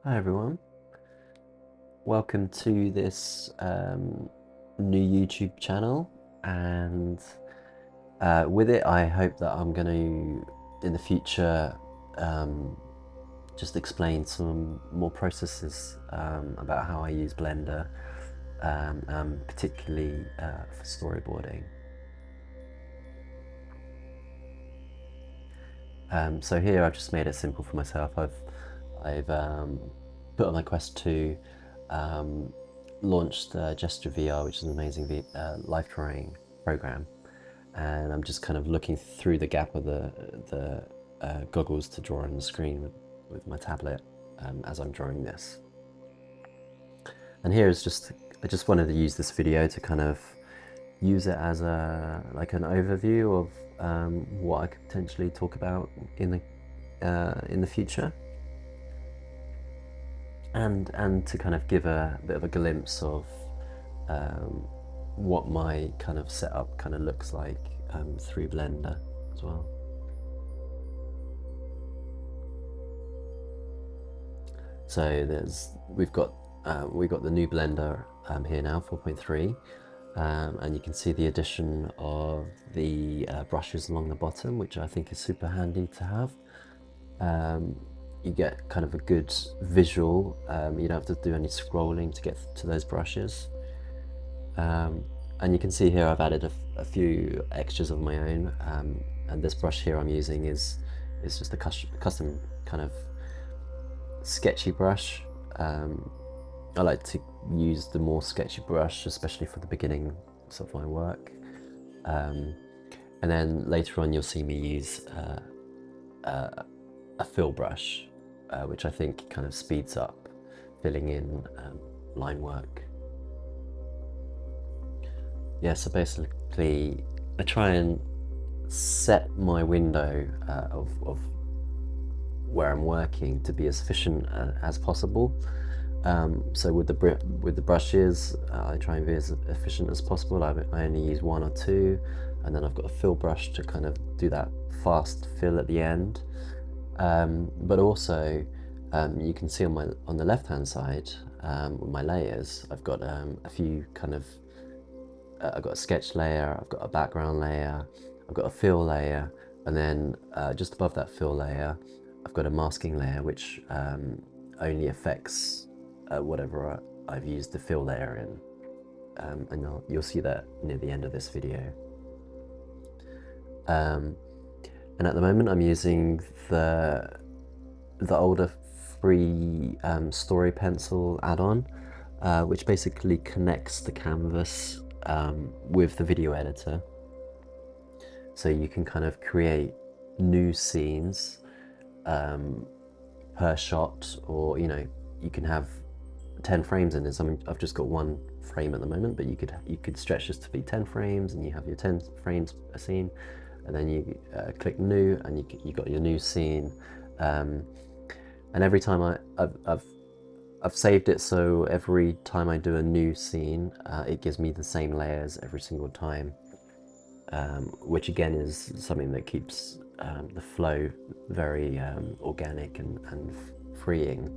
Hi everyone, welcome to this new YouTube channel, and with it I hope that I'm going to in the future just explain some more processes about how I use Blender, particularly for storyboarding. So here I've just made it simple for myself. I've put on my Quest 2, launched Gesture VR, which is an amazing life drawing program, and I'm just kind of looking through the gap of the goggles to draw on the screen with my tablet as I'm drawing this. And here is I just wanted to use this video to kind of use it as like an overview of what I could potentially talk about in the future, and to kind of give a bit of a glimpse of what my kind of setup kind of looks like through Blender as well. So we've got the new Blender here now, 4.3. And you can see the addition of the brushes along the bottom, which I think is super handy to have. You get kind of a good visual. You don't have to do any scrolling to get to those brushes. And you can see here I've added a few extras of my own. And this brush here I'm using is just a custom kind of sketchy brush. I like to use the more sketchy brush, especially for the beginning of my work. And then later on you'll see me use a fill brush, which I think kind of speeds up filling in line work. Yeah, so basically I try and set my window of where I'm working to be as efficient as possible. So with the brushes, I try and be as efficient as possible. I only use one or two, and then I've got a fill brush to kind of do that fast fill at the end. But also, you can see on the left hand side with my layers, I've got a few kind of I've got a sketch layer, I've got a background layer, I've got a fill layer, and then just above that fill layer I've got a masking layer which only affects whatever I've used the fill layer in, and you'll see that near the end of this video. And at the moment I'm using the older free story pencil add-on, which basically connects the canvas with the video editor, so you can kind of create new scenes per shot, or you can have 10 frames in it. So I've just got one frame at the moment, but you could stretch this to be 10 frames, and you have your 10 frames a scene, and then you click new, and you got your new scene. And every time I've saved it, so every time I do a new scene, it gives me the same layers every single time, which again is something that keeps the flow very organic and freeing.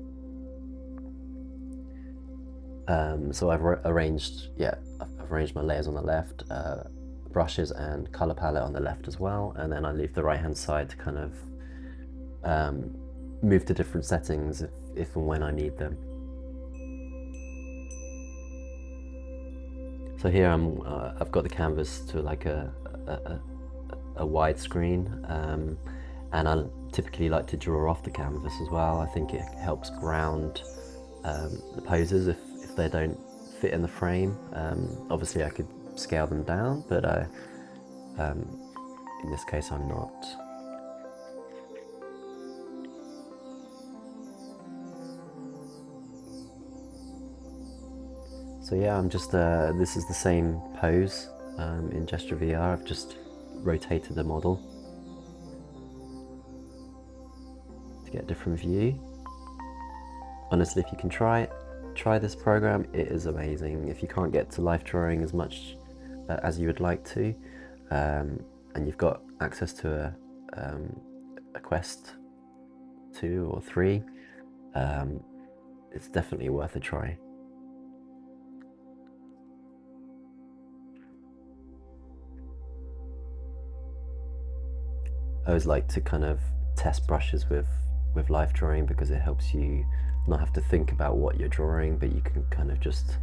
So I've arranged my layers on the left, brushes and color palette on the left as well, and then I leave the right hand side to kind of move to different settings if and when I need them. So here I've got the canvas to like a wide screen, and I typically like to draw off the canvas as well. I think it helps ground the poses if they don't fit in the frame. Obviously I could scale them down, but in this case I'm not. So yeah, I'm just, this is the same pose in Gesture VR. I've just rotated the model to get a different view. Honestly, if you can try this program, it is amazing. If you can't get to life drawing as much as you would like to, and you've got access to a Quest 2 or 3, it's definitely worth a try. I always like to kind of test brushes with live drawing because it helps you not have to think about what you're drawing, but you can kind of just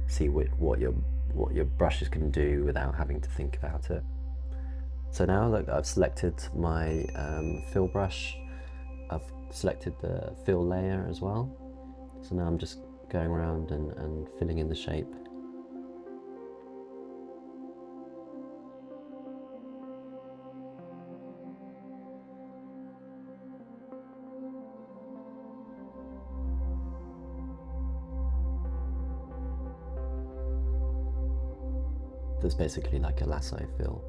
see what your brushes can do without having to think about it. So now look, I've selected my fill brush. I've selected the fill layer as well. So now I'm just going around and filling in the shape. There's basically like a lasso fill.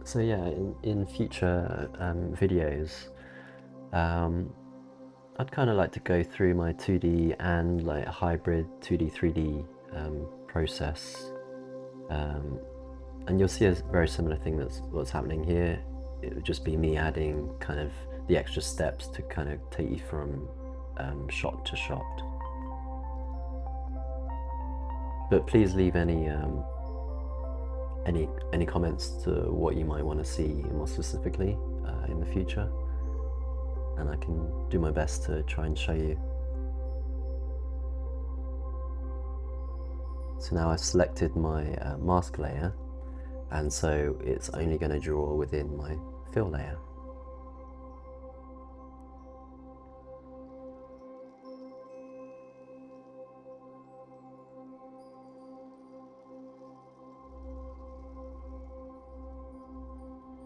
So yeah, in future videos, I'd kind of like to go through my 2D and like hybrid 2D, 3D process. And you'll see a very similar thing that's what's happening here. It would just be me adding kind of the extra steps to kind of take you from shot to shot. But please leave any comments to what you might want to see more specifically in the future, and I can do my best to try and show you. So now I've selected my mask layer, and so it's only going to draw within my fill layer.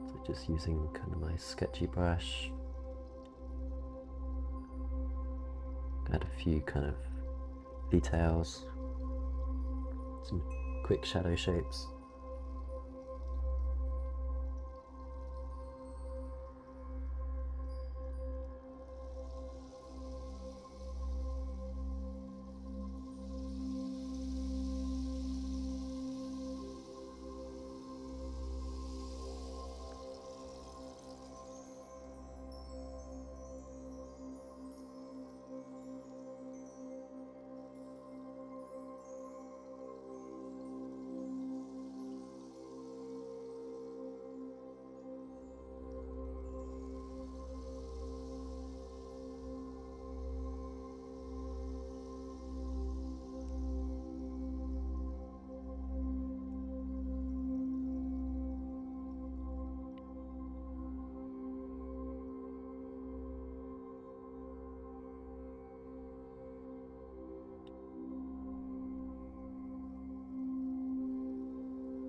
So just using kind of my sketchy brush, add a few kind of details, some quick shadow shapes.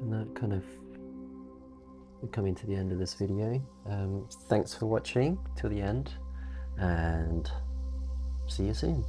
And that kind of, we're coming to the end of this video. Thanks for watching till the end, and see you soon.